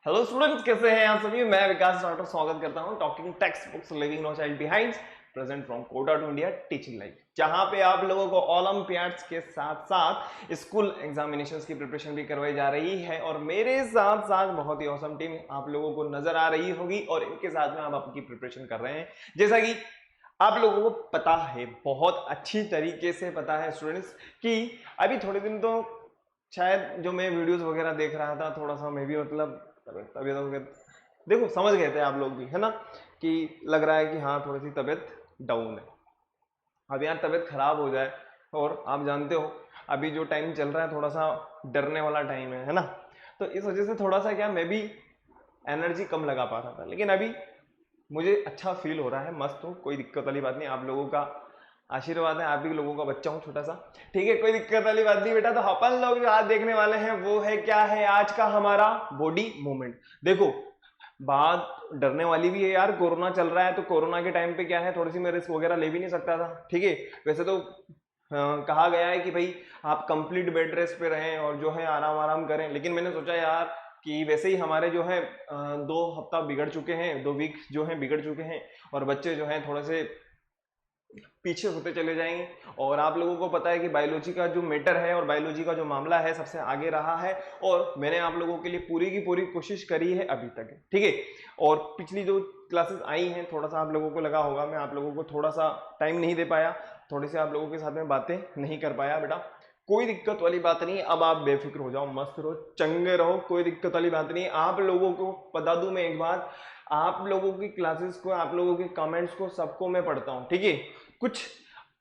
Hello students, कैसे हैं आप सभी। मैं विकास राठौर स्वागत करता हूं talking text books living no child behind present from Kota to India teaching life, जहां पे आप लोगों को ओलंपियाड्स के साथ साथ स्कूल एग्जामिनेशंस की प्रिपरेशन भी करवाई जा रही है। और मेरे साथ साथ बहुत ही औसम टीम आप लोगों को नजर आ रही होगी और इनके साथ में आप आपकी प्रिपरेशन कर रहे हैं। जैसा कि आप लोगों को पता है, बहुत अच्छी तरीके से पता है स्टूडेंट्स, कि अभी थोड़े दिन तो शायद जो मैं वीडियोस वगैरह देख रहा था, थोड़ा सा मैं भी मतलब तबीयत वगैरह देखो समझ गए थे आप लोग भी, है ना, कि लग रहा है कि हाँ थोड़ी सी तबीयत डाउन है। अब यार तबीयत खराब हो जाए, और आप जानते हो अभी जो टाइम चल रहा है थोड़ा सा डरने वाला टाइम है ना। तो इस वजह से थोड़ा सा क्या मैं भी एनर्जी कम लगा पा रहा था, लेकिन अभी मुझे अच्छा फील हो रहा है, मस्त हूँ, कोई दिक्कत वाली बात नहीं। आप लोगों का आशीर्वाद है, आप भी लोगों का बच्चा हूँ छोटा सा, ठीक है, कोई दिक्कत वाली बात नहीं बेटा। तो अपन लोग जो आज देखने वाले हैं वो है क्या है, आज का हमारा बॉडी मूवमेंट। देखो बात डरने वाली भी है यार, कोरोना चल रहा है, तो कोरोना के टाइम पे क्या है, थोड़ी सी मैं रिस्क वगैरह ले भी नहीं सकता था, ठीक है। वैसे तो कहा गया है कि भाई आप कंप्लीट बेड रेस्ट पे रहें और जो है आराम आराम करें, लेकिन मैंने सोचा यार कि वैसे ही हमारे जो है 2 हफ्ता बिगड़ चुके हैं, 2 वीक जो है बिगड़ चुके हैं, और बच्चे जो हैं थोड़े से पीछे होते चले जाएंगे। और आप लोगों को पता है कि बायोलॉजी का जो मैटर है और बायोलॉजी का जो मामला है सबसे आगे रहा है, और मैंने आप लोगों के लिए पूरी की पूरी कोशिश करी है अभी तक, ठीक है। और पिछली जो क्लासेस आई हैं, थोड़ा सा आप लोगों को लगा होगा मैं आप लोगों को थोड़ा सा टाइम नहीं दे पाया, थोड़ी सी आप लोगों के साथ में बातें नहीं कर पाया बेटा। कोई दिक्कत वाली बात नहीं, अब आप बेफिक्र हो जाओ, मस्त रहो, चंगे रहो, कोई दिक्कत वाली बात नहीं। आप लोगों को बता दूं मैं एक बात, आप लोगों की क्लासेस को, आप लोगों के कमेंट्स को, सबको मैं पढ़ता हूं, ठीक है। कुछ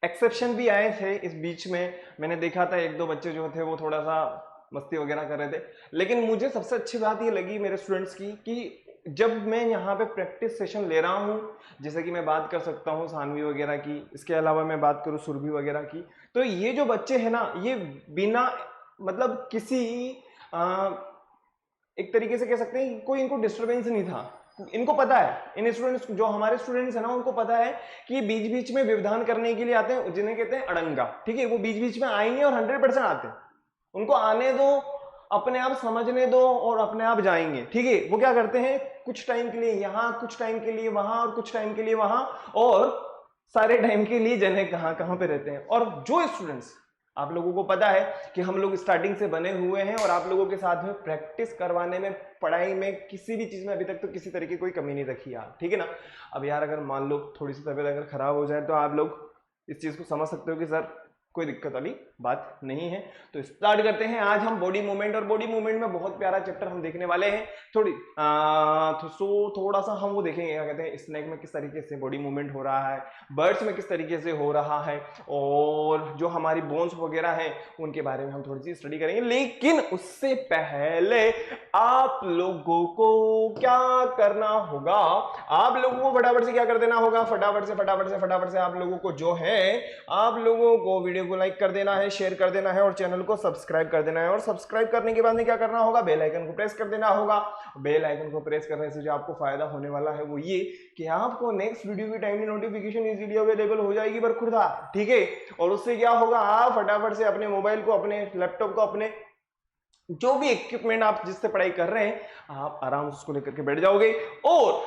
एक्सेप्शन भी आए थे इस बीच में, मैंने देखा था 1-2 बच्चे जो थे वो थोड़ा सा मस्ती वगैरह कर रहे थे, लेकिन मुझे सबसे अच्छी बात ये लगी मेरे स्टूडेंट्स की कि जब मैं यहाँ पे प्रैक्टिस सेशन ले रहा हूँ, जैसे कि मैं बात कर सकता हूँ सानवी वगैरह की, इसके अलावा मैं बात करूँ सुरभि वगैरह की, तो ये जो बच्चे हैं ना, ये बिना मतलब किसी आ, एक तरीके से कह सकते हैं कोई इनको डिस्टरबेंस नहीं था। इनको पता है, इन स्टूडेंट्स जो हमारे स्टूडेंट्स है ना, उनको पता है कि बीच बीच में व्यवधान करने के लिए आते हैं, जिन्हें कहते हैं अड़ंगा, ठीक है। वो बीच बीच में आएंगे और 100% आते हैं, उनको आने दो, अपने आप समझने दो और अपने आप जाएंगे, ठीक है। वो क्या करते हैं, कुछ टाइम के लिए यहाँ, कुछ टाइम के लिए वहां, और कुछ टाइम के लिए वहां, और सारे टाइम के लिए जने कहां कहां पे रहते हैं। और जो स्टूडेंट्स, आप लोगों को पता है कि हम लोग स्टार्टिंग से बने हुए हैं और आप लोगों के साथ में प्रैक्टिस करवाने में, पढ़ाई में, किसी भी चीज में अभी तक तो किसी तरीके कोई कमी नहीं रखी यार, ठीक है ना। अब यार अगर मान लो थोड़ी सी तबीयत अगर खराब हो जाए तो आप लोग इस चीज को समझ सकते हो कि सर कोई दिक्कत वाली बात नहीं है। तो स्टार्ट करते हैं आज हम बॉडी मूवमेंट, और बॉडी मूवमेंट में बहुत प्यारा चैप्टर हम देखने वाले हैं। थोड़ा सा हम वो देखेंगे, क्या कहते हैं, स्नेक में किस तरीके से बॉडी मूवमेंट हो रहा है, बर्ड्स में किस तरीके से हो रहा है, और जो हमारी बोन्स वगैरह हैं उनके बारे में हम थोड़ी सी स्टडी करेंगे। लेकिन उससे पहले आप लोगों को क्या करना होगा, आप लोगों को फटाफट से क्या कर देना होगा, फटाफट से आप लोगों को जो है, आप लोगों को वीडियो को लाइक कर देना है, शेयर कर देना है, और चैनल को सब्सक्राइब कर देना है। और सब्सक्राइब करने के बाद में क्या करना होगा, बेल आइकन को प्रेस कर देना होगा। बेल आइकन को प्रेस करने से जो आपको फायदा होने वाला है वो ये कि आपको नेक्स्ट वीडियो की टाइमली नोटिफिकेशन इजीली अवेलेबल हो जाएगी बरखुरदा, ठीक है। और उससे क्या होगा, आप फटाफट से अपने मोबाइल को, अपने लैपटॉप को, अपने जो भी इक्विपमेंट आप जिससे पढ़ाई कर रहे हैं, आप आराम से उसको लेकर के बैठ जाओगे, और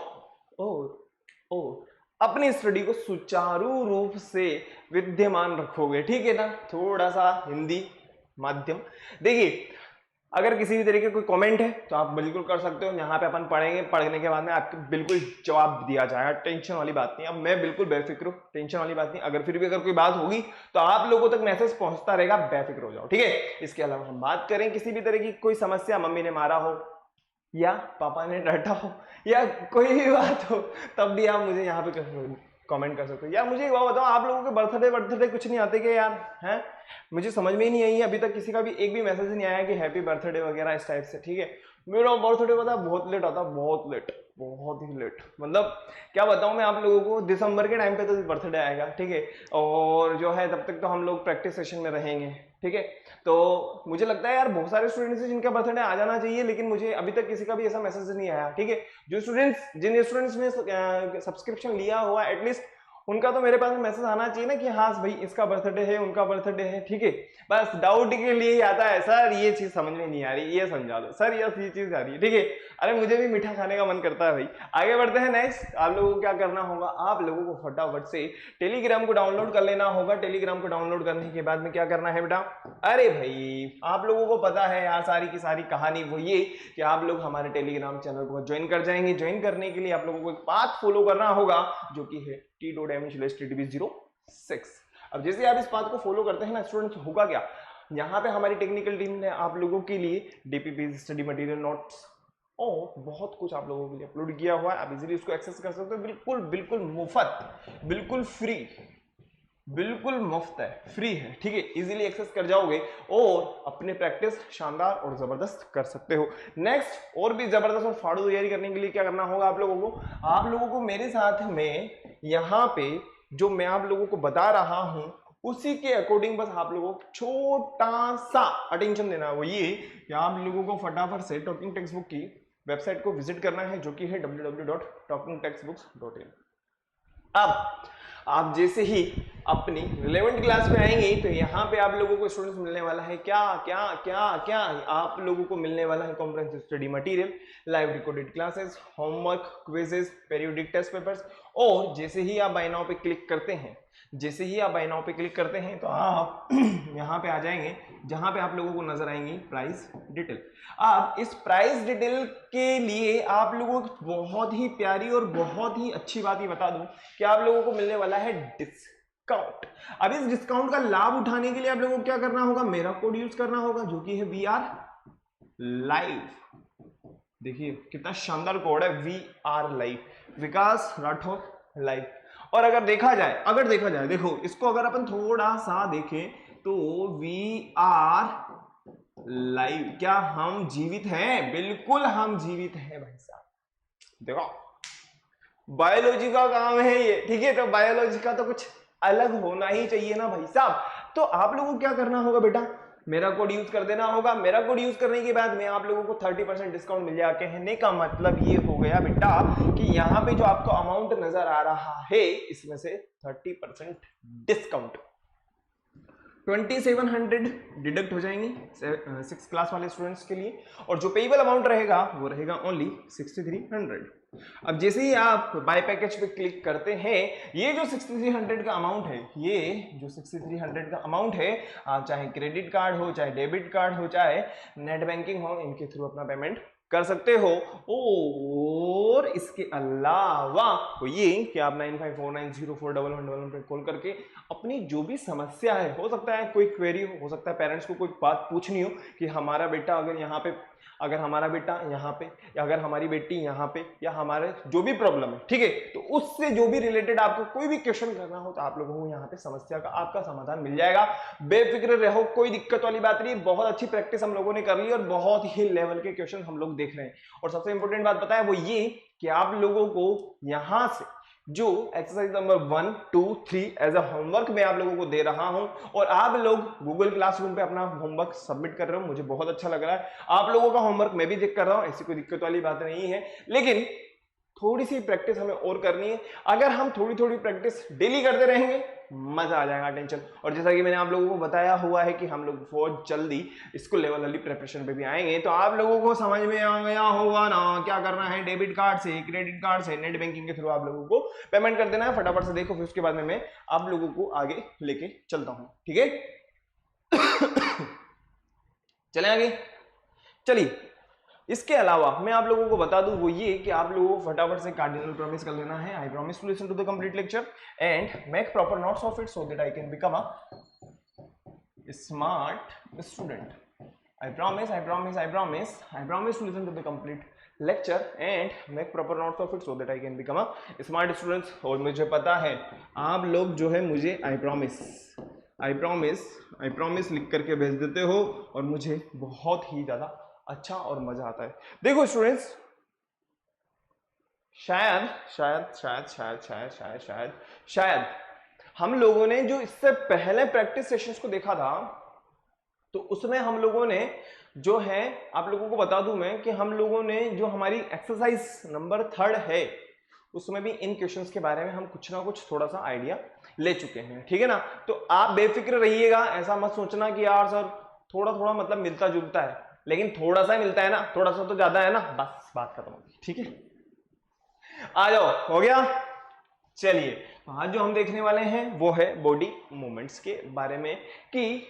अपनी स्टडी को सुचारू रूप से विद्यमान रखोगे, ठीक है ना। थोड़ा सा हिंदी माध्यम, देखिए अगर किसी भी तरीके कोई कमेंट है तो आप बिल्कुल कर सकते हो, यहाँ पे अपन पढ़ेंगे, पढ़ने के बाद में आपको बिल्कुल जवाब दिया जाएगा, टेंशन वाली बात नहीं। अब मैं बिल्कुल बेफिक्र हूँ, टेंशन वाली बात नहीं। अगर फिर भी अगर कोई बात होगी तो आप लोगों तक मैसेज पहुंचता रहेगा, बेफिक्र हो जाओ, ठीक है। इसके अलावा हम बात करें किसी भी तरह की कोई समस्या, मम्मी ने मारा हो या पापा ने डांटा हो या कोई भी बात हो, तब भी आप मुझे यहाँ पे कमेंट कर सकते हो। यार मुझे एक बात बताओ, आप लोगों के बर्थडे कुछ नहीं आते क्या यार, हैं? मुझे समझ में ही नहीं आई अभी तक किसी का भी एक भी मैसेज नहीं आया कि हैप्पी बर्थडे वगैरह इस टाइप से, ठीक है। मेरा बर्थडे पता है बहुत लेट आता, बहुत लेट, बहुत ही लेट, मतलब क्या बताऊं मैं आप लोगों को, दिसंबर के टाइम पे तो बर्थडे आएगा, ठीक है। और जो है तब तक तो हम लोग प्रैक्टिस सेशन में रहेंगे, ठीक है। तो मुझे लगता है यार बहुत सारे स्टूडेंट्स हैं जिनका बर्थडे आ जाना चाहिए, लेकिन मुझे अभी तक किसी का भी ऐसा मैसेज नहीं आया, ठीक है। जिन स्टूडेंट्स ने सब्सक्रिप्शन लिया हुआ एटलीस्ट उनका तो मेरे पास मैसेज आना चाहिए ना कि हाँ भाई इसका बर्थडे है, उनका बर्थडे है, ठीक है। बस डाउट के लिए ही आता है, सर ये चीज समझ में नहीं आ रही, ये समझा दो सर, ये चीज आ रही है, ठीक है। अरे मुझे भी मीठा खाने का मन करता है भाई। आगे बढ़ते हैं नेक्स्ट। आप लोगों को क्या करना होगा, आप लोगों को फटाफट से टेलीग्राम को डाउनलोड कर लेना होगा। टेलीग्राम को डाउनलोड करने के बाद में क्या करना है बेटा, अरे भाई आप लोगों को पता है यार सारी की सारी कहानी वो ये कि आप लोग हमारे टेलीग्राम चैनल को ज्वाइन कर जाएंगे। ज्वाइन करने के लिए आप लोगों को एक पाथ फॉलो करना होगा जो कि है t.me/ttb06। अब जैसे आप इस पाथ को फॉलो करते हैं ना स्टूडेंट्स, होगा क्या, यहाँ पे हमारी टेक्निकल टीम ने आप लोगों के लिए डीपीपी स्टडी मटेरियल नोट्स और बहुत कुछ आप लोगों के लिए अपलोड किया हुआ है। आप इजीली उसको एक्सेस कर सकते हो, बिल्कुल बिल्कुल मुफ्त, बिल्कुल फ्री, बिल्कुल मुफ्त है, फ्री है, ठीक है। इजीली एक्सेस कर जाओगे और अपने प्रैक्टिस शानदार और जबरदस्त कर सकते हो। नेक्स्ट और भी जबरदस्त और फाड़ू तैयारी करने के लिए क्या करना होगा आप लोगों को, आप लोगों को मेरे साथ में यहाँ पे जो मैं आप लोगों को बता रहा हूं उसी के अकॉर्डिंग बस आप लोगों को छोटा सा अटेंशन देना है। वो ये कि आप लोगों को फटाफट से टॉकिंग टेक्स्ट बुक की वेबसाइट को विजिट करना है जो कि है www.talkingtextbooks.in। अब आप जैसे ही अपनी रिलेवेंट क्लास में आएंगे तो यहाँ पे आप लोगों को स्टूडेंट्स मिलने वाला है क्या क्या क्या क्या, आप लोगों को मिलने वाला है comprehensive study material, live recorded classes, homework, quizzes, periodic test papers. और जैसे ही आप बाय नाउ पे क्लिक करते हैं, जैसे ही आप बाय नाउ पे क्लिक करते हैं तो आप यहाँ पे आ जाएंगे जहां पे आप लोगों को नजर आएंगी प्राइस डिटेल। आप इस प्राइस डिटेल के लिए आप लोगों को बहुत ही प्यारी और बहुत ही अच्छी बात ही बता दूं कि आप लोगों को मिलने वाला है डिस्काउंट। अब इस डिस्काउंट का लाभ उठाने के लिए आप लोगों को क्या करना होगा, मेरा कोड यूज करना होगा जो कि है VR लाइव। देखिए कितना शानदार कोड है, VR लाइव, विकास राठौर लाइव। और अगर देखा जाए देखो इसको अगर अपन थोड़ा सा देखें तो VR लाइव, क्या हम जीवित हैं? बिल्कुल हम जीवित हैं भाई साहब। देखो बायोलॉजी का काम है ये, ठीक है, तो बायोलॉजी का तो कुछ अलग होना ही चाहिए ना भाई साहब। तो आप लोगों को क्या करना होगा बेटा, मेरा कोड यूज कर देना होगा। मेरा कोड यूज करने के बाद में आप लोगों को 30% डिस्काउंट मिल जाए। कहने का मतलब ये हो गया बेटा कि यहाँ पे जो आपको अमाउंट नजर आ रहा है इसमें से 30% डिस्काउंट 2700 डिडक्ट हो जाएंगी 6 क्लास वाले स्टूडेंट्स के लिए, और जो पेबल अमाउंट रहेगा वो रहेगा ओनली 6300। अब जैसे ही आप बाय पैकेज पे क्लिक करते हैं, ये जो 6300 का अमाउंट है, ये जो 6300 का अमाउंट है, आप चाहे क्रेडिट कार्ड हो, चाहे डेबिट कार्ड हो, चाहे नेट बैंकिंग हो, इनके थ्रू अपना पेमेंट कर सकते हो। और इसके अलावा तो ये कि आप 9549041111 पे कॉल करके अपनी जो भी समस्या है, हो सकता है कोई क्वेरी हो सकता है पेरेंट्स को कोई बात पूछनी हो कि हमारा बेटा अगर यहाँ पे, अगर हमारा बेटा यहाँ पे, या अगर हमारी बेटी यहाँ पे, या हमारे जो भी प्रॉब्लम है, ठीक है, तो उससे जो भी रिलेटेड आपको कोई भी क्वेश्चन करना हो तो आप लोगों को यहाँ पे समस्या का आपका समाधान मिल जाएगा। बेफिक्र रहो, कोई दिक्कत वाली बात नहीं। बहुत अच्छी प्रैक्टिस हम लोगों ने कर ली और बहुत ही लेवल के क्वेश्चन हम लोग देख रहे हैं। और सबसे इंपॉर्टेंट बात पता है वो ये कि आप लोगों को यहाँ से जो exercise number 1, 2, 3 as a homework मैं आप लोगों को दे रहा हूं, और आप लोग गूगल क्लासरूम पे अपना होमवर्क सबमिट कर रहे हो, मुझे बहुत अच्छा लग रहा है। आप लोगों का होमवर्क मैं भी चेक कर रहा हूं, ऐसी कोई दिक्कत वाली बात नहीं है, लेकिन थोड़ी सी प्रैक्टिस हमें और करनी है। अगर हम थोड़ी थोड़ी प्रैक्टिस डेली करते रहेंगे मजा आ जाएगा, टेंशन। और जैसा कि मैंने आप लोगों को बताया हुआ है कि हम लोग बहुत जल्दी स्कूल लेवल वाली प्रिपरेशन पे भी आएंगे, तो आप लोगों को समझ में आ गया होगा ना क्या करना है। डेबिट कार्ड से, क्रेडिट कार्ड से, नेट बैंकिंग के थ्रू आप लोगों को पेमेंट कर देना है। फटाफट से देखो, फिर उसके बाद में मैं आप लोगों को आगे लेके चलता हूं, ठीक है। चले आगे, चलिए। इसके अलावा मैं आप लोगों को बता दूं वो ये कि आप लोगों को फटाफट से कार्डिनल प्रॉमिस कर लेना है। I promise to listen to the complete lecture and make proper notes of it so that I can become a smart student. I promise to listen to the complete lecture and make proper notes of it so that I can become a smart students. और मुझे पता है आप लोग जो है मुझे I promise लिख करके भेज देते हो और मुझे बहुत ही ज्यादा अच्छा और मजा आता है। देखो स्टूडेंट्स, शायद हम लोगों ने जो इससे पहले प्रैक्टिस सेशंस को देखा था तो उसमें हम लोगों ने जो है, आप लोगों को बता दूं मैं कि हम लोगों ने जो हमारी एक्सरसाइज नंबर 3 है उसमें भी इन क्वेश्चंस के बारे में हम कुछ ना कुछ थोड़ा सा आइडिया ले चुके हैं, ठीक है ना। तो आप बेफिक्र रहिएगा, ऐसा मत सोचना कि यार सर थोड़ा थोड़ा मतलब मिलता जुलता है, लेकिन थोड़ा सा मिलता है ना, थोड़ा सा तो ज्यादा है ना, बस बात खत्म होगी, ठीक है। आ जाओ, हो गया। चलिए आज जो हम देखने वाले हैं वो है बॉडी मूवमेंट्स के बारे में, कि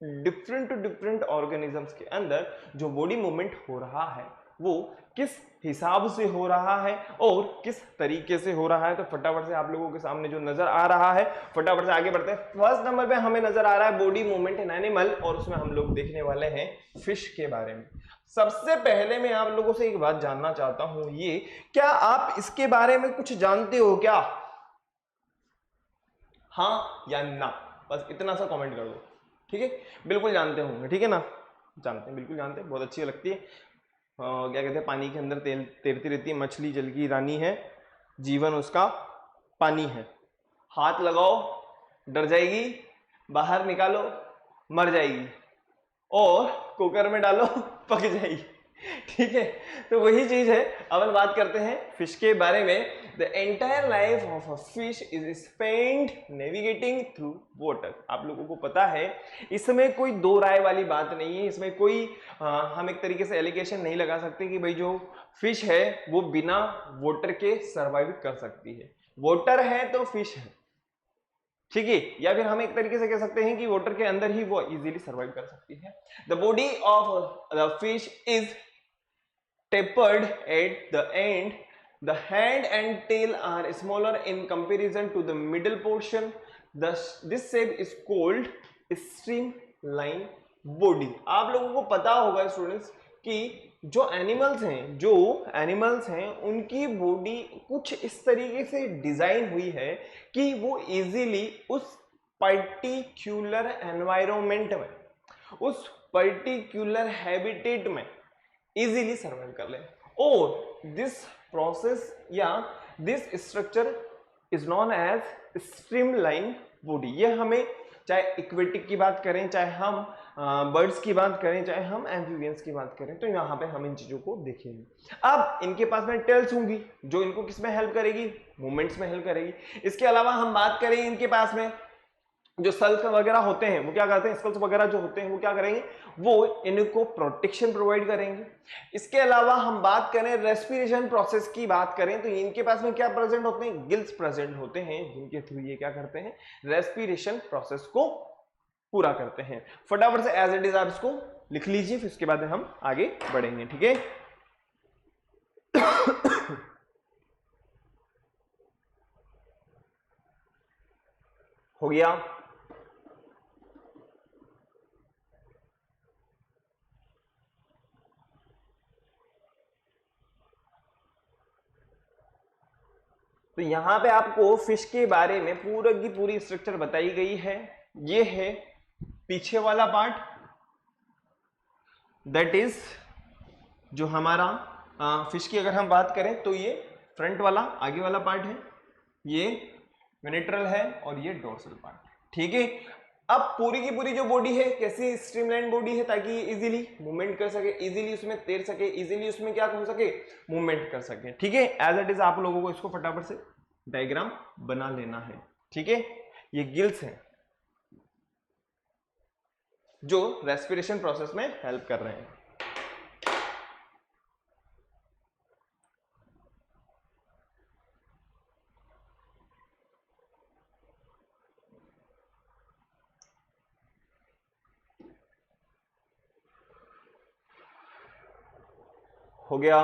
डिफरेंट टू डिफरेंट ऑर्गेनिजम्स के अंदर जो बॉडी मूवमेंट हो रहा है वो किस हिसाब से हो रहा है और किस तरीके से हो रहा है। तो फटाफट से आप लोगों के सामने जो नजर आ रहा है, फटाफट से आगे बढ़ते हैं। फर्स्ट नंबर पे हमें नजर आ रहा है बॉडी मूवमेंट इन एनिमल, और उसमें हम लोग देखने वाले हैं फिश के बारे में। सबसे पहले मैं आप लोगों से एक बात जानना चाहता हूं, ये क्या आप इसके बारे में कुछ जानते हो क्या? हाँ या ना, बस इतना सा कमेंट कर दो, ठीक है। बिल्कुल जानते होंगे, ठीक है ना, जानते हैं, बिल्कुल जानते हैं, बहुत अच्छी लगती है। क्या कहते हैं, पानी के अंदर तैरती रहती है मछली, जल की रानी है, जीवन उसका पानी है। हाथ लगाओ डर जाएगी, बाहर निकालो मर जाएगी, और कुकर में डालो पक जाएगी, ठीक है। तो वही चीज है। अब बात करते हैं फिश के बारे में। The entire life of a fish is spend navigating through water. आप लोगों को पता है इसमें कोई दो राय वाली बात नहीं है, इसमें कोई हम एक तरीके से एलिगेशन नहीं लगा सकते कि भाई जो फिश है वो बिना वाटर के सर्वाइव कर सकती है। वाटर है तो फिश है, ठीक है। या फिर हम एक तरीके से कह सकते हैं कि वाटर के अंदर ही वो इजीली सर्वाइव कर सकती है। The body of the fish is tapered at the end. The hand and tail are smaller in comparison to the middle portion. This shape is called streamline body. आप लोगों को पता होगा स्टूडेंट्स कि जो एनिमल्स हैं उनकी बॉडी कुछ इस तरीके से डिजाइन हुई है कि वो इजीली उस पर्टिकुलर एनवायरनमेंट में, उस पर्टिकुलर हैबिटेट में इजीली सर्वाइव कर ले। और दिस प्रोसेस या this structure is known as streamline body. ये हमें चाहे इक्वेटिक की बात करें, चाहे हम बर्ड्स की बात करें, चाहे हम एम्फीबियंस की बात करें, तो यहाँ पे हम इन चीजों को देखेंगे। अब इनके पास में टेल्स होंगी जो इनको किस में हेल्प करेगी, मूवमेंट्स में हेल्प करेगी। इसके अलावा हम बात करें इनके पास में जो स्कल्स वगैरह होते हैं वो क्या करते हैं, स्कल्स वगैरह जो होते हैं वो क्या करेंगे, वो इनको प्रोटेक्शन प्रोवाइड करेंगे। इसके अलावा हम बात करें रेस्पिरेशन प्रोसेस की बात करें तो इनके पास में क्या प्रेजेंट होते हैं, गिल्स प्रेजेंट होते हैं, जिनके थ्रू ये क्या करते हैं, रेस्पिरेशन प्रोसेस को पूरा करते हैं। फटाफट से एज इट इज आप इसको लिख लीजिए, फिर उसके बाद हम आगे बढ़ेंगे, ठीक है। हो गया। तो यहां पे आपको फिश के बारे में पूरा की पूरी स्ट्रक्चर बताई गई है। ये है पीछे वाला पार्ट, दैट इज जो हमारा फिश की अगर हम बात करें तो ये फ्रंट वाला आगे वाला पार्ट है, ये वेंट्रल है और ये डोर्सल पार्ट, ठीक है। अब पूरी की पूरी जो बॉडी है कैसी स्ट्रीमलाइन बॉडी है, ताकि ये इजीली मूवमेंट कर सके, इजीली उसमें तैर सके, इजीली उसमें क्या हो सके, मूवमेंट कर सके, ठीक है। एज इट इज आप लोगों को इसको फटाफट से डायग्राम बना लेना है, ठीक है। ये गिल्स हैं जो रेस्पिरेशन प्रोसेस में हेल्प कर रहे हैं। हो गया।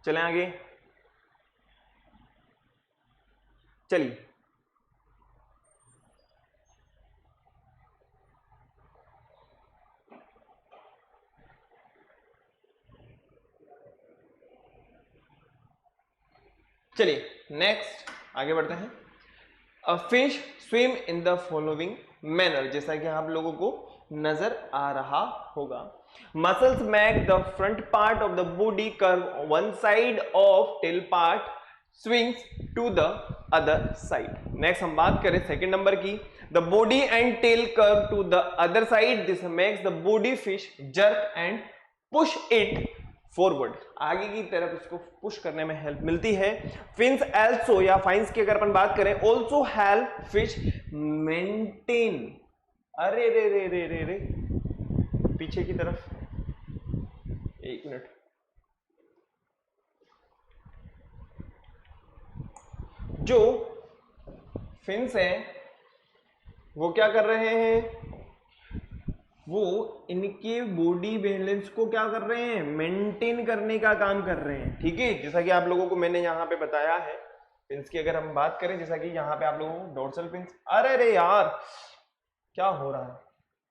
चलें आगे, चलिए। चलिए नेक्स्ट आगे बढ़ते हैं। A fish swim in the following manner, जैसा कि आप लोगों को नजर आ रहा होगा। Muscles make the front part of the body curve, one side of tail part swings to the other side. Next हम बात करें सेकेंड नंबर की, the body and tail curve to the other side, this makes the body fish jerk and push it forward, आगे की तरफ इसको push करने में हेल्प मिलती है। फिन्स एल्सो या फाइन्स की अगर अपन बात करें, ऑल्सो हेल्प फिश मेंटेन, अरे रे रे रे रे रे पीछे की तरफ, एक मिनट, जो फिन्स हैं वो क्या कर रहे हैं, वो इनके बॉडी बैलेंस को क्या कर रहे हैं, मेंटेन करने का काम कर रहे हैं। ठीक है, जैसा कि आप लोगों को मैंने यहां पे बताया है, फिन्स की अगर हम बात करें, जैसा कि यहां पे आप लोगों को डोर्सल फिन्स, अरे रे यार क्या हो रहा है,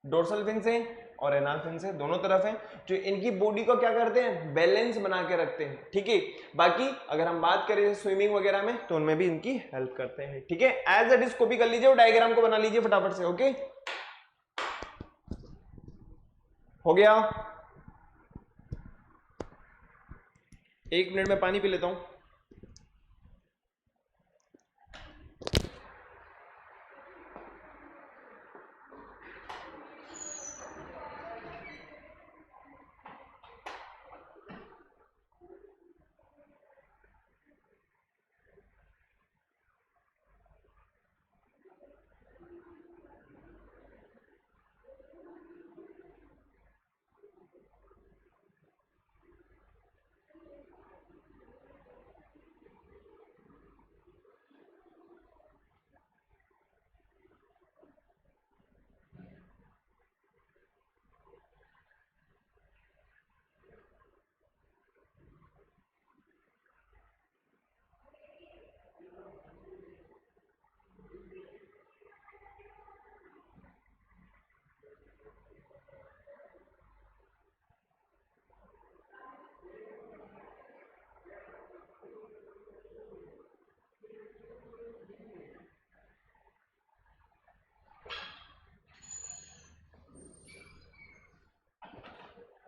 डोर्सल फिन्स है और एनाल फिन्स है, दोनों तरफ है, जो इनकी बॉडी को क्या करते हैं, बैलेंस बना के रखते हैं। ठीक है, बाकी अगर हम बात करें स्विमिंग वगैरह में तो उनमें भी इनकी हेल्प करते हैं। ठीक है, एज इट इज कॉपी कर लीजिए और डायग्राम को बना लीजिए फटाफट से। ओके, हो गया, एक मिनट में पानी पी लेता हूं।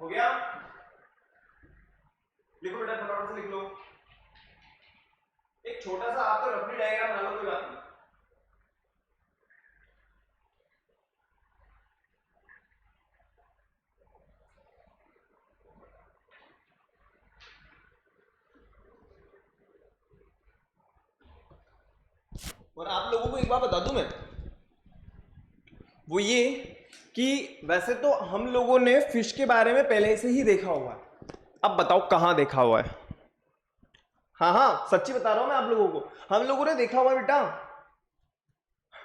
हो गया, लिखो बेटा फटाफट से लिख लो, एक छोटा सा आप तो रफली डायग्राम बना लो, कोई बात नहीं। और आप लोगों को एक बात बता दूं मैं, वो ये कि वैसे तो हम लोगों ने फिश के बारे में पहले से ही देखा हुआ है, अब बताओ कहां देखा हुआ है। हाँ हाँ सच्ची बता रहा हूं मैं आप लोगों को, हम लोगों ने देखा हुआ है बेटा,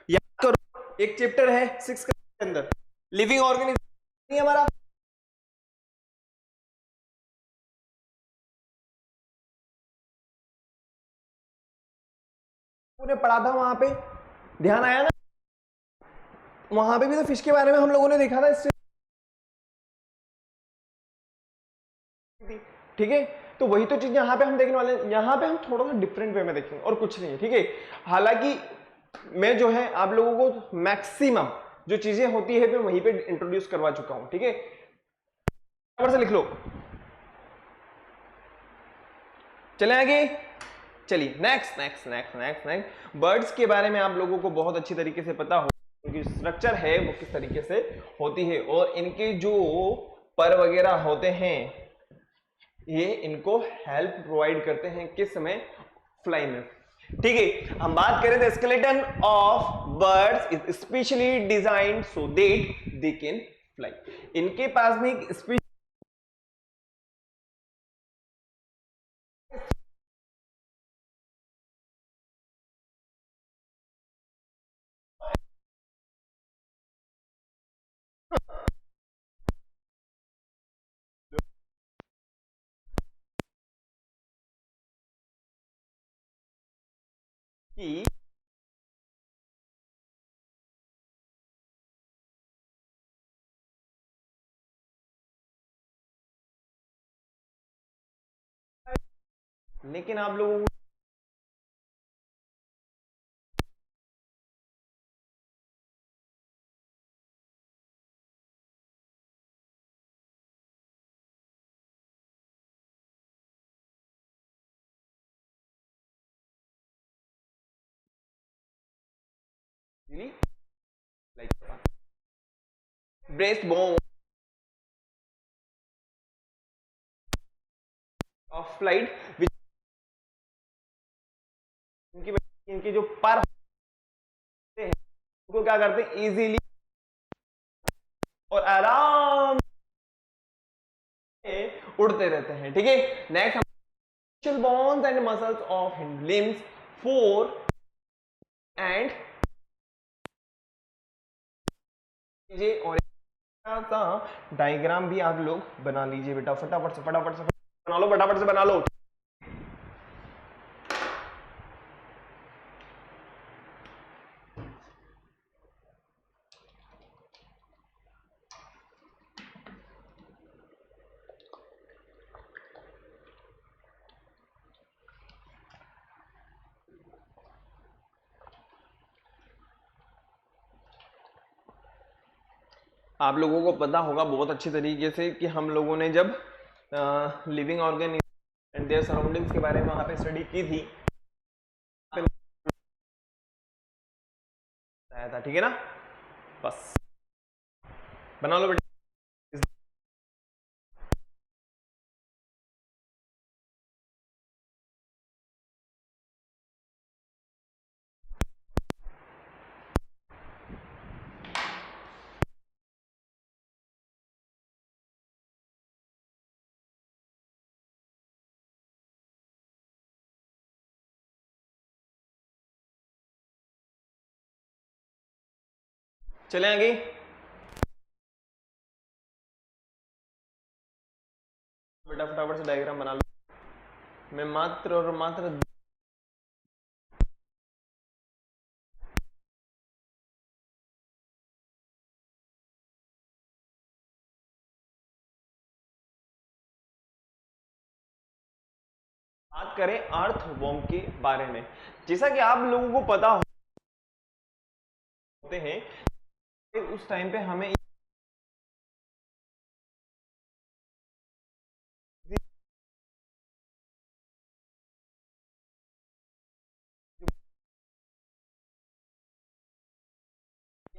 याद करो, एक चैप्टर है 6 के अंदर, लिविंग ऑर्गेनिज्म हमारा, ने पढ़ा था वहां पे, ध्यान आया ना, वहां पे भी तो फिश के बारे में हम लोगों ने देखा था इससे। ठीक है, तो वही तो चीज यहाँ पे हम देखने वाले हैं, यहाँ पे हम थोड़ा सा डिफरेंट वे में देखेंगे और कुछ नहीं है। ठीक है, हालांकि मैं जो है आप लोगों को मैक्सिमम जो चीजें होती है मैं वहीं पे इंट्रोड्यूस करवा चुका हूं। ठीक है, से लिख लो, चले आगे, चलिए next next next next next, birds के बारे में आप लोगों को बहुत अच्छी तरीके से पता हो, इनकी स्ट्रक्चर है वो किस तरीके से होती है, और इनके जो पर वगैरह होते हैं ये इनको हेल्प प्रोवाइड करते हैं किस में, फ्लाई में। ठीक है, हम बात करें the skeleton of birds is specially designed so that they can fly, इनके पास में एक स्पेशल की लेकिन आप लोगों को ब्रेस्ट बोन ऑफ फ्लाइट विच इनके जो पर होते हैं उनको क्या करते हैं इजीली और आराम से उड़ते रहते हैं। ठीक है, next bones and muscles of hind limbs 4 and और सा डायग्राम भी आप लोग बना लीजिए बेटा, फटाफट से बना लो, फटाफट से बना लो। आप लोगों को पता होगा बहुत अच्छे तरीके से कि हम लोगों ने जब living organ and there surroundings के बारे में वहां पे स्टडी की थी था, ठीक है ना। बस बना लो बेटा। चले आगे, बेटा फटाफट से डायग्राम बना लो। मैं मात्र और मात्र बात करें अर्थवॉर्म के बारे में। जैसा कि आप लोगों को पता होते हैं उस टाइम पे हमें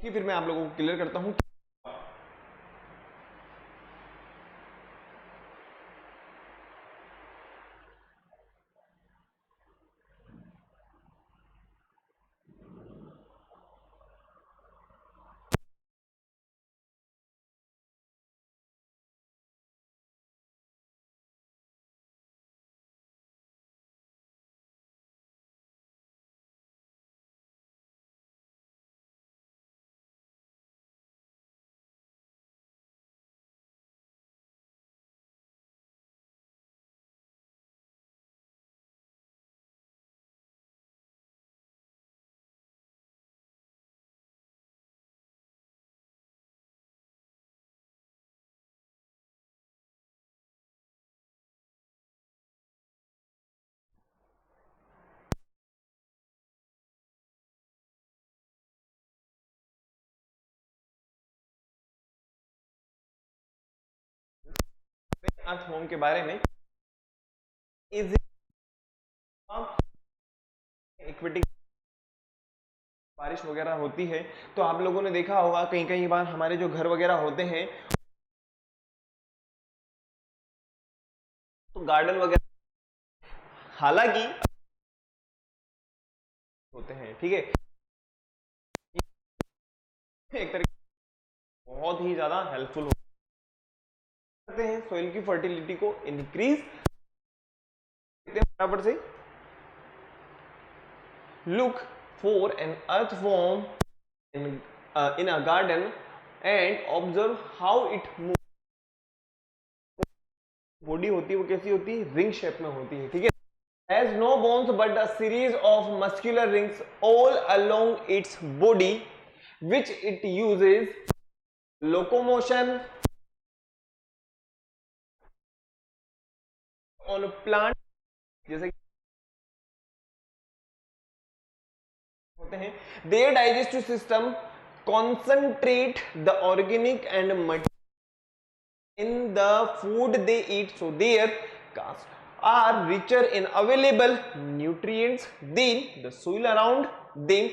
फिर मैं आप लोगों को क्लियर करता हूं। अर्थवॉर्म के बारे में इज इक्विटी बारिश वगैरह होती है तो आप लोगों ने देखा होगा कहीं कहीं बार हमारे जो घर वगैरह होते हैं तो गार्डन वगैरह हालांकि होते हैं, ठीक है, एक तरीके बहुत ही ज्यादा हेल्पफुल करते हैं सोइल की फर्टिलिटी को इंक्रीज बराबर से। Look for an earthworm in a garden and observe how it moves। Body होती है वो कैसी होती है, रिंग शेप में होती है, ठीक है। Has no bones but a series of muscular rings all along its body which it uses locomotion on plant जैसे होते हैं। Their digestive system concentrate the organic and material in the food they eat, so their cast are richer in available nutrients than the soil around them.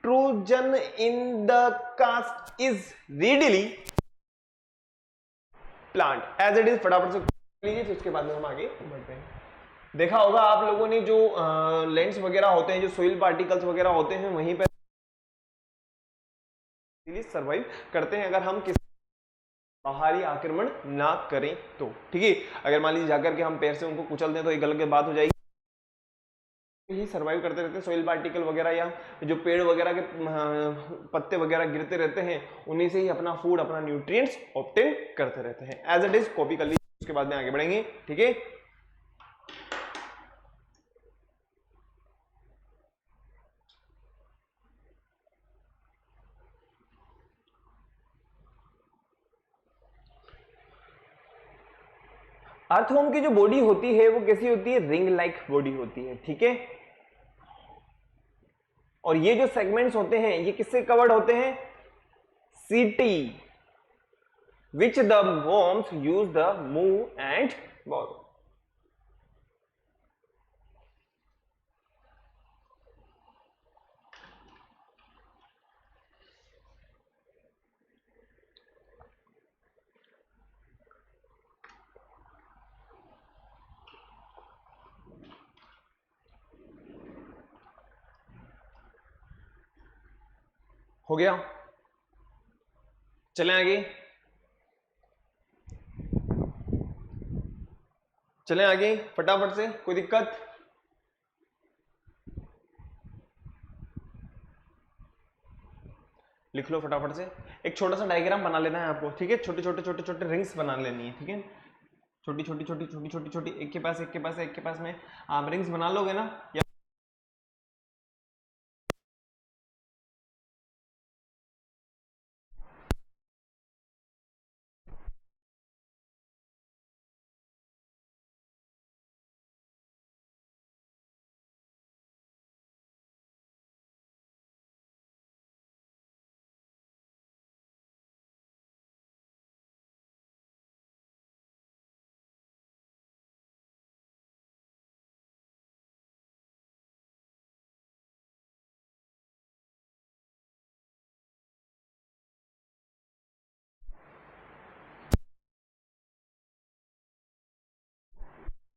nitrogen in the cast is readily plant as it is। फटाफट से लीजिए, फिर उसके बाद में हम आगे बढ़ते हैं। देखा होगा आप लोगों ने जो लेंस वगैरह होते हैं, जो सोइल पार्टिकल्स वगैरह होते हैं, वहीं पर सर्वाइव करते हैं अगर हम किसी बाहरी आक्रमण ना करें तो। ठीक है, अगर मान लीजिए जाकर के हम पैर से उनको कुचल दें तो एक अलग बात हो जाएगी। ही सर्वाइव करते रहते हैं, सोइल पार्टिकल वगैरह या जो पेड़ वगैरह के पत्ते वगैरह गिरते रहते हैं, उन्हीं से ही अपना फूड, अपना न्यूट्रिएंट्स ऑब्टेन करते रहते हैं। एज इट इज कॉपी कर लीजिए, उसके बाद में आगे बढ़ेंगे। ठीक है, अर्थवर्म की जो बॉडी होती है वो कैसी होती है? रिंग लाइक बॉडी होती है। ठीक है, और ये जो सेगमेंट्स होते हैं ये किससे कवर्ड होते हैं? सीटी, which the worms use the move and ball. हो गया, चलें आगे, चलें आगे फटाफट से, कोई दिक्कत? लिख लो फटाफट से। एक छोटा सा डायग्राम बना लेना है आपको। ठीक है, छोटे छोटे छोटे छोटे रिंग्स बना लेनी है। ठीक है, छोटी छोटी छोटी छोटी छोटी छोटी, एक के पास एक के पास एक के पास में आप रिंग्स बना लोगे ना, या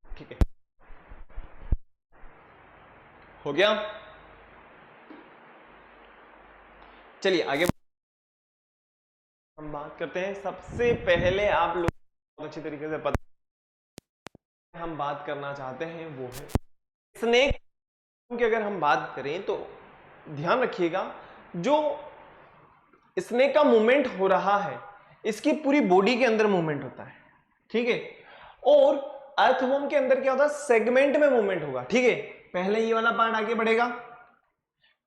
ठीक है, हो गया। चलिए आगे हम बात करते हैं। सबसे पहले आप लोग बहुत अच्छी तरीके से पता हम बात करना चाहते हैं वो है स्नेक की। अगर हम बात करें तो ध्यान रखिएगा, जो स्नेक का मूवमेंट हो रहा है इसकी पूरी बॉडी के अंदर मूवमेंट होता है। ठीक है, और अर्थवर्म के अंदर क्या होता है? सेगमेंट में मूवमेंट होगा। ठीक है, पहले ये वाला पार्ट आगे बढ़ेगा,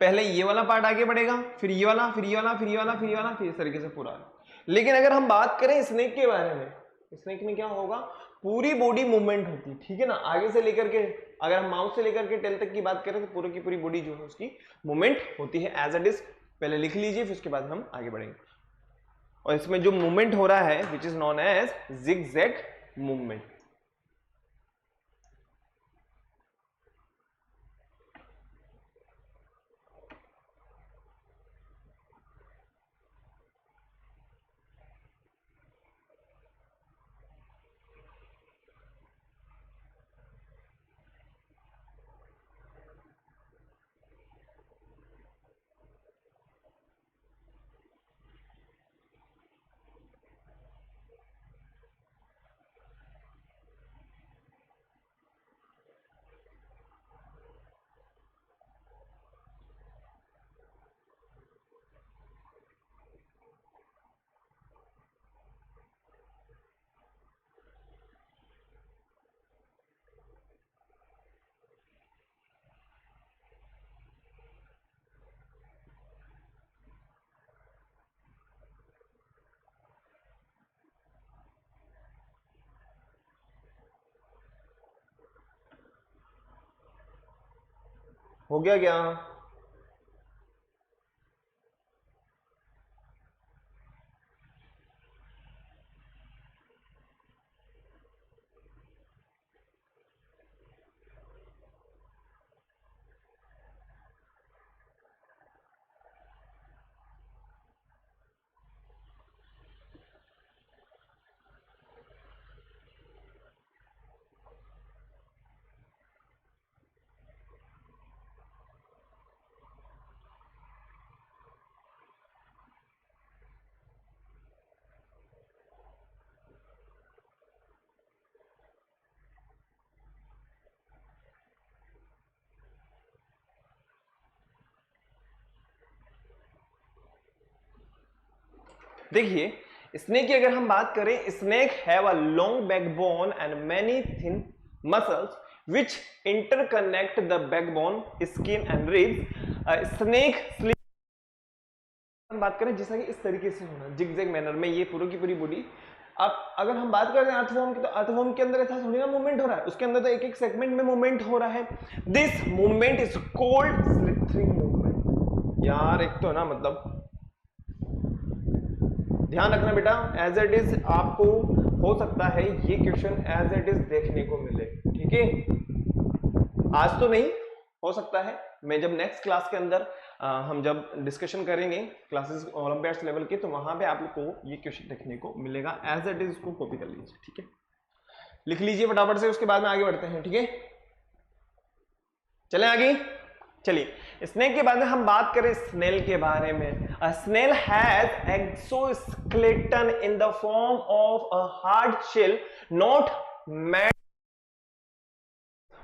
पहले ये वाला पार्ट आगे बढ़ेगा, फिर ये वाला, फिर ये वाला, फिर ये वाला, फिर ये वाला, फिर इस तरीके से पूरा। लेकिन अगर हम बात करें स्नेक के बारे में, स्नेक में क्या होगा? पूरी बॉडी मूवमेंट होती है। ठीक है ना, आगे से लेकर के, अगर हम माउथ से लेकर के टेल तक की बात करें तो पूरी की पूरी बॉडी जो है उसकी मूवमेंट होती है। एज इट इज पहले लिख लीजिए, फिर उसके बाद हम आगे बढ़ेंगे। और इसमें जो मूवमेंट हो रहा है which is known as zigzag movement. हो गया क्या? देखिए स्नेक की अगर हम बात करें, snake have a long backbone and many thin muscles which interconnect the backbone, skin and ribs. Snake हम बात करें जैसा कि इस तरीके से होना जिगजैग मैनर में, ये पूरी की पूरी बॉडी। अब अगर हम बात करते हैं अर्थवॉर्म की, तो अर्थवॉर्म के अंदर ऐसा थोड़ी ना मूवमेंट हो रहा है, उसके अंदर तो एक एक सेगमेंट में मूवमेंट हो रहा है। This movement is called slithering movement. यार एक तो ना मतलब ध्यान रखना बेटा, एज इट इज आपको हो सकता है ये क्वेश्चन एज इट इज देखने को मिले, ठीक है। आज तो नहीं, हो सकता है मैं जब नेक्स्ट क्लास के अंदर हम जब डिस्कशन करेंगे क्लासेस ओलंपियाड्स लेवल के, तो वहां पे आप लोग को ये क्वेश्चन देखने को मिलेगा। एज इट इज इसको कॉपी कर लीजिए, ठीक है, लिख लीजिए फटाफट से, उसके बाद में आगे बढ़ते हैं, ठीक है। चलें आगे। चलिए स्नेक के बाद में हम बात करें स्नेल के बारे में। Snail has exoskeleton in the form of a hard shell, not made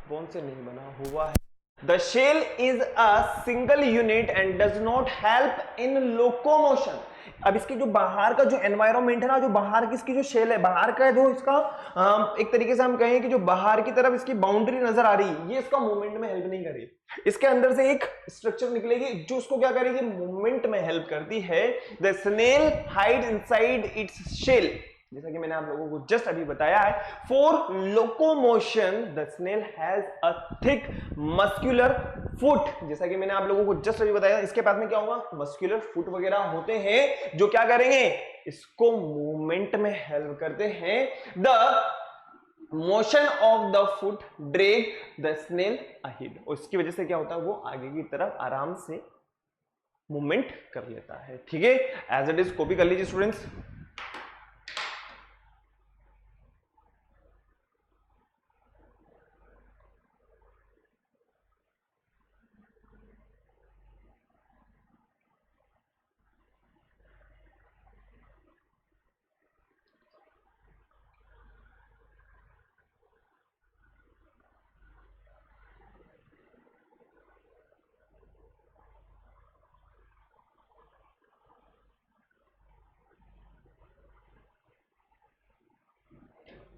bone से नहीं बना हुआ है। The shell is a single unit and does not help in locomotion. अब इसकी जो बाहर का जो एनवायरमेंट है ना, जो बाहर की इसकी जो शेल है, बाहर का जो इसका एक तरीके से हम कहें कि जो बाहर की तरफ इसकी बाउंड्री नजर आ रही है, ये इसका मूवमेंट में हेल्प नहीं करेगी। इसके अंदर से एक स्ट्रक्चर निकलेगी जो उसको क्या करेगी, मूवमेंट में हेल्प करती है। The snail hide inside its shell, जैसा कि मैंने आप लोगों को जस्ट अभी बताया है। For locomotion the snail has a thick muscular foot, जैसा कि मैंने आप लोगों को जस्ट अभी बताया। इसके पास में क्या होगा, मस्कुलर फुट वगैरह होते हैं जो क्या करेंगे, इसको मूवमेंट में हेल्प करते हैं। The motion of the foot drag the snail ahead, और इसकी वजह से क्या होता है, वो आगे की तरफ आराम से मूवमेंट कर लेता है, ठीक है। एज इट इज कॉपी कर लीजिए स्टूडेंट्स।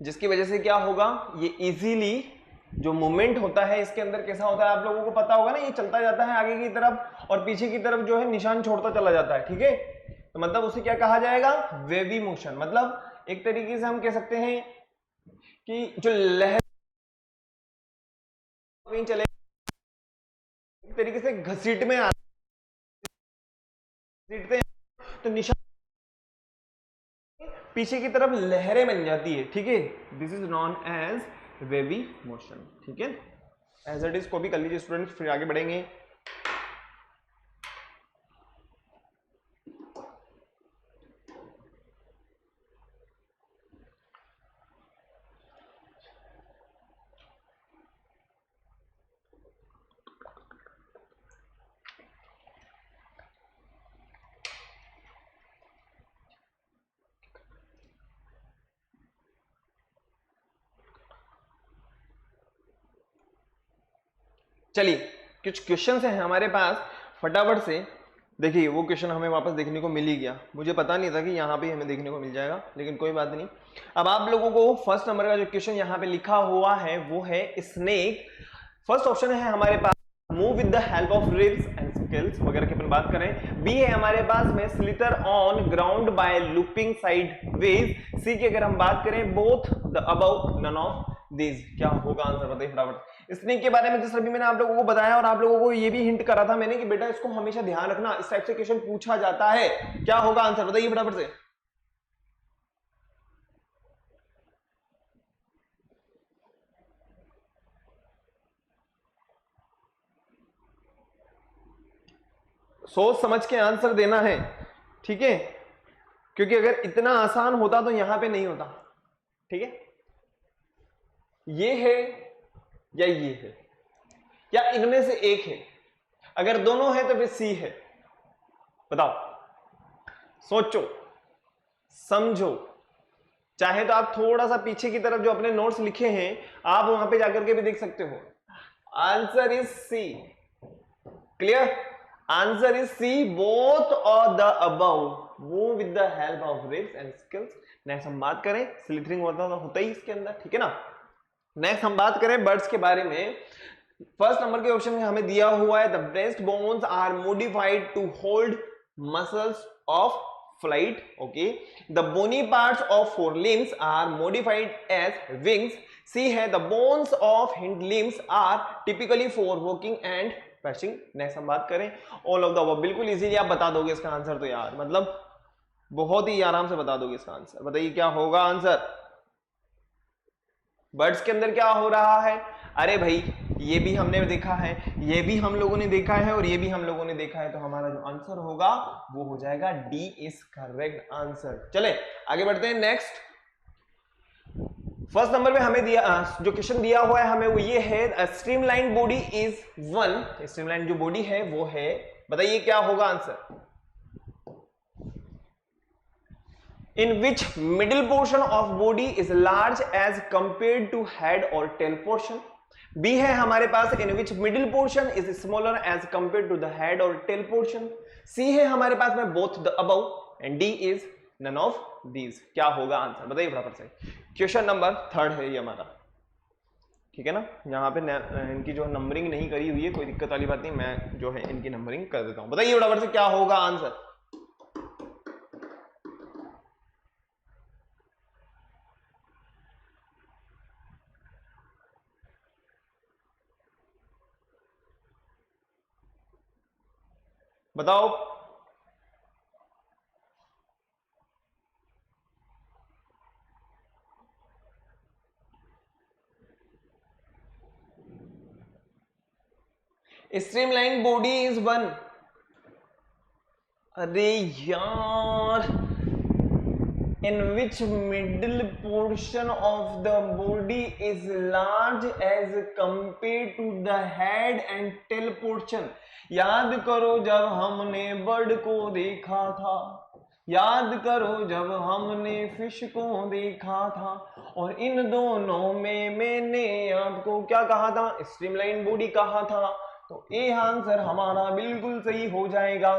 जिसकी वजह से क्या होगा, ये इजीली जो मूवमेंट होता है इसके अंदर कैसा होता है, आप लोगों को पता होगा ना, ये चलता जाता है आगे की तरफ और पीछे की तरफ जो है निशान छोड़ता चला जाता है, ठीक है। तो मतलब उसे क्या कहा जाएगा, वेवी मोशन। मतलब एक तरीके से हम कह सकते हैं कि जो लहर कहीं चले, एक तरीके से घसीट में घसीटते हैं तो निशान पीछे की तरफ लहरें बन जाती है, ठीक है। This is known as wavy motion, ठीक है। एज इट इज कॉपी कर लीजिए स्टूडेंट्स, फिर आगे बढ़ेंगे। चलिए कुछ क्वेश्चन हैं हमारे पास, फटाफट से देखिए। वो क्वेश्चन हमें वापस देखने को मिल ही गया, मुझे पता नहीं था कि यहाँ पे हमें देखने को मिल जाएगा, लेकिन कोई बात नहीं। अब आप लोगों को फर्स्ट नंबर का जो क्वेश्चन यहाँ पे लिखा हुआ है वो है स्नेक। फर्स्ट ऑप्शन है हमारे पास move with the help of ribs and scales वगैरह की अपन बात करें। बी है हमारे पास में slither on ground by looping sideways. C की अगर हम बात करें both the above none of this. क्या होगा आंसर बताइए फटाफट। स्नेक के बारे में जिस अभी मैंने आप लोगों को बताया और आप लोगों को ये भी हिंट करा था मैंने कि बेटा इसको हमेशा ध्यान रखना, इस टाइप से क्वेश्चन पूछा जाता है। क्या होगा आंसर बताइए फटाफट से। सोच समझ के आंसर देना है, ठीक है, क्योंकि अगर इतना आसान होता तो यहां पे नहीं होता, ठीक है। ये है या ये है या इनमें से एक है, अगर दोनों है तो फिर सी है। बताओ, सोचो समझो, चाहे तो आप थोड़ा सा पीछे की तरफ जो अपने नोट्स लिखे हैं आप वहां पे जाकर के भी देख सकते हो। Answer is C. Clear, answer is C, both और the above. Move with the help of ribs and skills. Next हम बात करें, स्लिथरिंग होता ही इसके अंदर, ठीक है ना। नेक्स्ट हम बात करें बर्ड्स के बारे में। फर्स्ट नंबर के ऑप्शन में हमें दिया हुआ है the breast bones are modified to hold muscles of flight. Okay, the bony parts of forelimbs are modified as wings. C है the bones of hind limbs are typically for walking and perching. Next हम बात करें all of the above, बिल्कुल easily आप बता दोगे इसका answer, तो यार मतलब बहुत ही आराम से बता दोगे इसका आंसर। बताइए क्या होगा आंसर। बर्ड्स के अंदर क्या हो रहा है, अरे भाई ये भी हमने देखा है, ये भी हम लोगों ने देखा है और ये भी हम लोगों ने देखा है, तो हमारा जो आंसर होगा वो हो जाएगा डी इज करेक्ट आंसर। चले आगे बढ़ते हैं। नेक्स्ट फर्स्ट नंबर पे हमें दिया जो क्वेश्चन दिया हुआ है हमें वो ये है streamline body is one. Streamline जो बॉडी है वो है, बताइए क्या होगा answer. In which middle portion of body is large as compared to head or tail portion? B है हमारे पास in which middle portion is smaller as compared to the head or tail portion? C है हमारे पास में both the above and D is none of these। क्या होगा answer बताइए फटाफट से। क्वेश्चन नंबर 3 है ये हमारा, ठीक है ना। यहाँ पे इनकी जो नंबरिंग नहीं करी हुई है, कोई दिक्कत वाली बात नहीं, मैं जो है इनकी नंबरिंग कर देता हूं। बताइए फटाफट से क्या होगा आंसर। बताओ। Streamline body is one. अरे यार, in which middle portion of the body is large as compared to the head and tail portion? याद करो जब हमने बर्ड को देखा था, याद करो जब हमने फिश को देखा था, और इन दोनों में मैंने आपको क्या कहा था, स्ट्रीमलाइन बॉडी कहा था। तो ए आंसर हमारा बिल्कुल सही हो जाएगा,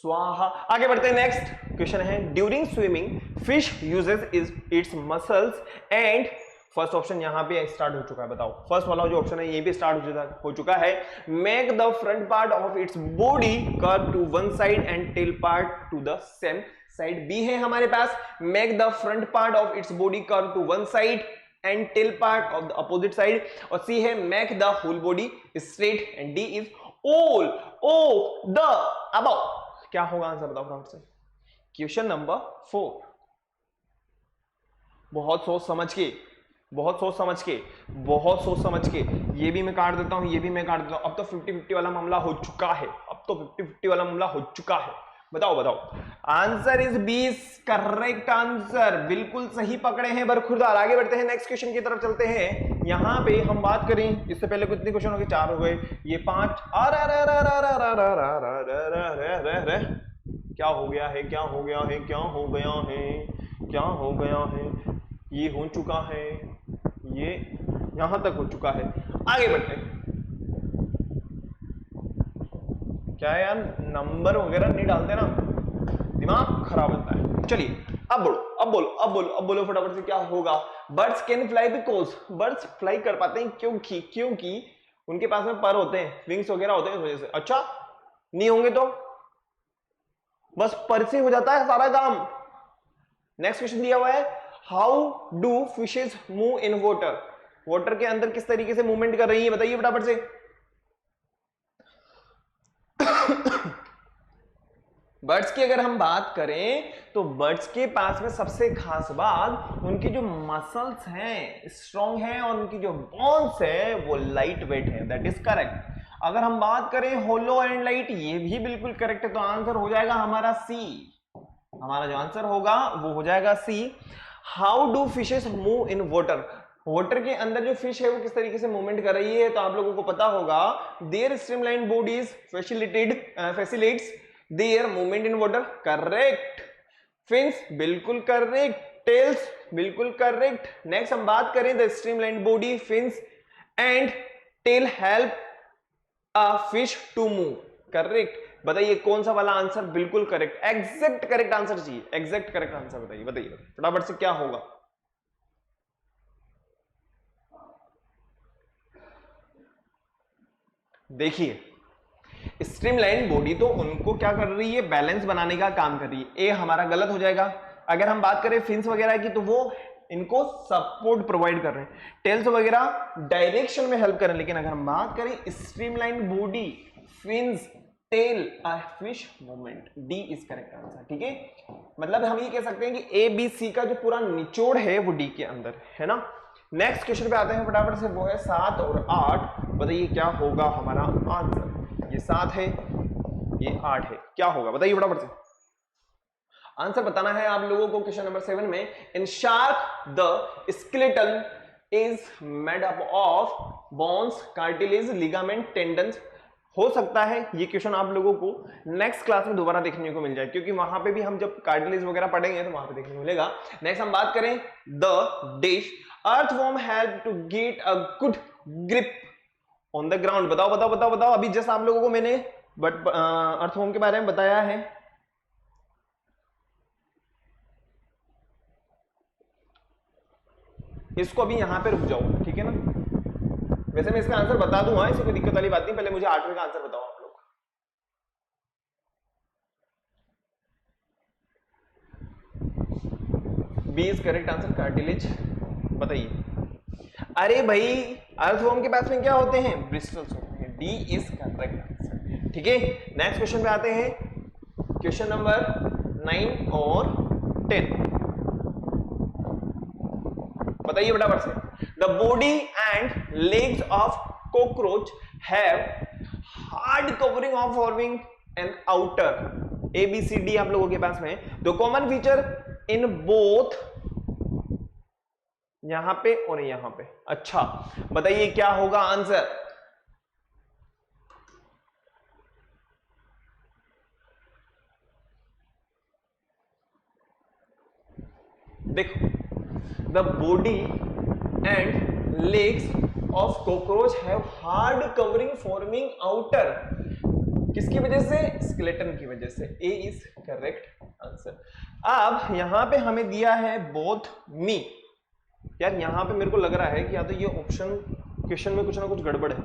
स्वाहा। आगे बढ़ते हैं। नेक्स्ट क्वेश्चन है during swimming fish uses it's muscles and, first option यहां पे स्टार्ट हो चुका है, बताओ फर्स्ट वाला जो ऑप्शन है ये भी स्टार्ट हो चुका है। Make the front part of its body curve to one side and tail part to the same side. B है हमारे पास make the front part of its body curve to one side and tail part of the opposite side, और C है make the whole body straight, and D is all of the above. क्या होगा answer बताओ फटाफट से। Question number 4, बहुत सोच समझ के, बहुत सोच समझ के, बहुत सोच समझ के, ये भी मैं काट देता हूं, ये भी मैं काट देता हूं। अब तो 50-50 वाला मामला हो चुका है, अब तो 50-50 वाला मामला हो चुका है। बताओ बताओ। Answer is B correct answer, बिल्कुल सही पकड़े हैं बरखुरदार। आगे बढ़ते हैं, नेक्स्ट क्वेश्चन की तरफ चलते हैं। यहां पे हम बात करें, इससे पहले कितने क्वेश्चन हो गए, 4 हो गए, ये 5। क्या हो गया है, क्या हो गया है, क्या हो गया है, क्या हो गया है, ये हो चुका है, ये यहां तक हो चुका है। आगे बढ़ते हैं। क्या है यार, नंबर वगैरह नहीं डालते ना, दिमाग खराब होता है। चलिए अब बोलो, अब बोलो, अब बोलो, अब बोलो फटाफट से क्या होगा। Birds can fly because, birds fly कर पाते हैं क्योंकि उनके पास में पर होते हैं, विंग्स वगैरह होते हैं, इस वजह से। अच्छा नहीं होंगे तो बस पर से हो जाता है सारा काम। नेक्स्ट क्वेश्चन दिया हुआ है how do fishes move in water. Water के अंदर किस तरीके से मूवमेंट कर रही है, बताइए फटाफट से। बर्ड्स की अगर हम बात करें तो बर्ड्स के पास में सबसे खास बात उनकी जो मसल्स हैं स्ट्रॉन्ग हैं, और उनकी जो बोन्स है वो लाइट वेट है। That is correct. अगर हम बात करें होलो एंड लाइट, ये भी बिल्कुल करेक्ट है, तो आंसर हो जाएगा हमारा सी। हमारा जो आंसर होगा वो हो जाएगा C. How do fishes move in water, water के अंदर जो फिश है वो किस तरीके से मूवमेंट कर रही है, तो आप लोगों को पता होगा their streamline bodies facilitates their movement in water. Correct. Fins बिल्कुल करेक्ट, टेल्स बिल्कुल करेक्ट। नेक्स्ट हम बात करें the streamline body, fins and tail help a fish to move. Correct. बताइए कौन सा वाला आंसर बिल्कुल करेक्ट, एग्जैक्ट करेक्ट आंसर चाहिए, एग्जैक्ट करेक्ट आंसर बताइए बताइए फटाफट से क्या होगा। देखिए स्ट्रीमलाइन बॉडी तो उनको क्या कर रही है, बैलेंस बनाने का काम कर रही है। ए हमारा गलत हो जाएगा। अगर हम बात करें फिन्स वगैरह की तो वो इनको सपोर्ट प्रोवाइड कर रहे हैं, टेल्स वगैरह डायरेक्शन में हेल्प कर रहे हैं। लेकिन अगर हम बात करें streamline body, fins, tail, fish movement, D is correct answer. ठीक है, मतलब हम ये कह सकते हैं कि ए बी सी का जो पूरा निचोड़ है वो डी के अंदर है ना। नेक्स्ट क्वेश्चन पे आते हैं फटाफट से, वो है 7 और 8। बताइए क्या होगा हमारा आंसर। ये 7 है, ये 8 है, क्या होगा बताइए फटाफट से। आंसर बताना है आप लोगों को क्वेश्चन नंबर 7 में। In shark the skeleton is made up of bones, cartilage, ligament, tendons. हो सकता है ये क्वेश्चन आप लोगों को नेक्स्ट क्लास में दोबारा देखने को मिल जाए, क्योंकि वहां पे भी हम जब कार्टिलेज वगैरह पढ़ेंगे तो वहां पे देखने को मिलेगा। नेक्स्ट हम बात करें the dish earthworm help to get a good grip on the ground. बताओ बताओ बताओ बताओ, अभी जस्ट आप लोगों को मैंने अर्थवॉर्म के बारे में बताया है। इसको अभी यहां पे रुक जाओ, ठीक है ना। वैसे मैं इसका आंसर बता दूंगा, इससे कोई दिक्कत वाली बात नहीं, पहले मुझे 8वें का आंसर बताओ आप लोग। B is correct answer, cartilage. बताइए। अरे भाई अर्थवॉर्म के पास में क्या होते हैं, ब्रिस्टल्स होते हैं। D is correct answer. ठीक है, नेक्स्ट क्वेश्चन पे आते हैं, क्वेश्चन नंबर 9 और 10। बताइए फटाफट से। The body and legs of cockroach have hard covering of forming an outer. A B C D आप लोगों के पास में। The common feature in both, यहां पे और यहां पे। अच्छा बताइए क्या होगा आंसर। देखो, the body and legs of cockroach have hard covering forming outer. किसकी वजह से, स्केलेटन की वजह से। ए इज करेक्ट आंसर। अब यहां पे हमें दिया है बोथ मी। यार यहां पे मेरे को लग रहा है कि या तो ये ऑप्शन क्वेश्चन में कुछ ना कुछ गड़बड़ है।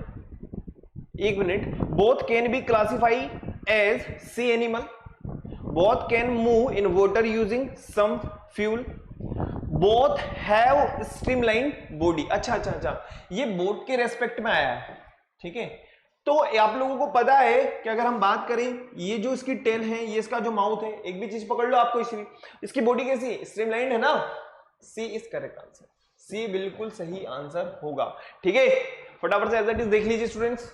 एक minute. Both can be classify as sea animal, both can move in water using some fuel, both have streamline body. अच्छा अच्छा अच्छा, ये बोट के रेस्पेक्ट में आया है। ठीक है, तो आप लोगों को पता है कि अगर हम बात करें, ये जो इसकी टेल है, ये इसका जो माउथ है, एक भी चीज पकड़ लो आपको, इसकी बॉडी कैसी है, स्ट्रीमलाइन है ना। सी इज करेक्ट आंसर, सी बिल्कुल सही आंसर होगा। ठीक है, फटाफट से एज इट इज देख लीजिए स्टूडेंट्स।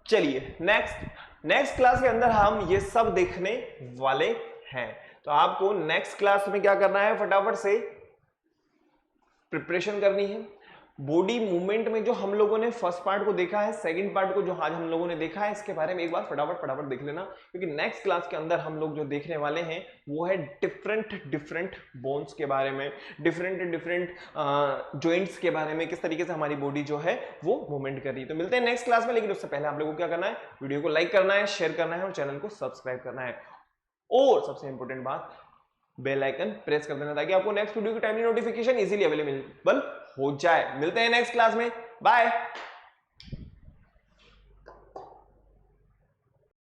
चलिए नेक्स्ट क्लास के अंदर हम ये सब देखने वाले हैं। तो आपको नेक्स्ट क्लास में क्या करना है, फटाफट से प्रिपरेशन करनी है। बॉडी मूवमेंट में जो हम लोगों ने फर्स्ट पार्ट को देखा है, सेकंड पार्ट को जो आज हम लोगों ने देखा है, इसके बारे में एक बार फटाफट देख लेना, क्योंकि नेक्स्ट क्लास के अंदर हम लोग जो देखने वाले हैं वो है डिफरेंट बोन्स के बारे में, डिफरेंट जॉइंट्स के बारे में, किस तरीके से हमारी बॉडी जो है वो मूवमेंट कर रही है। तो मिलते हैं नेक्स्ट क्लास में, लेकिन उससे पहले आप लोगों को क्या करना है, वीडियो को लाइक करना है, शेयर करना है और चैनल को सब्सक्राइब करना है। और सबसे इंपॉर्टेंट बात, बेल आइकन प्रेस कर देना, ताकि आपको नेक्स्ट वीडियो की टाइमली नोटिफिकेशन इजीली अवेलेबल हो जाए। मिलते हैं नेक्स्ट क्लास में, बाय।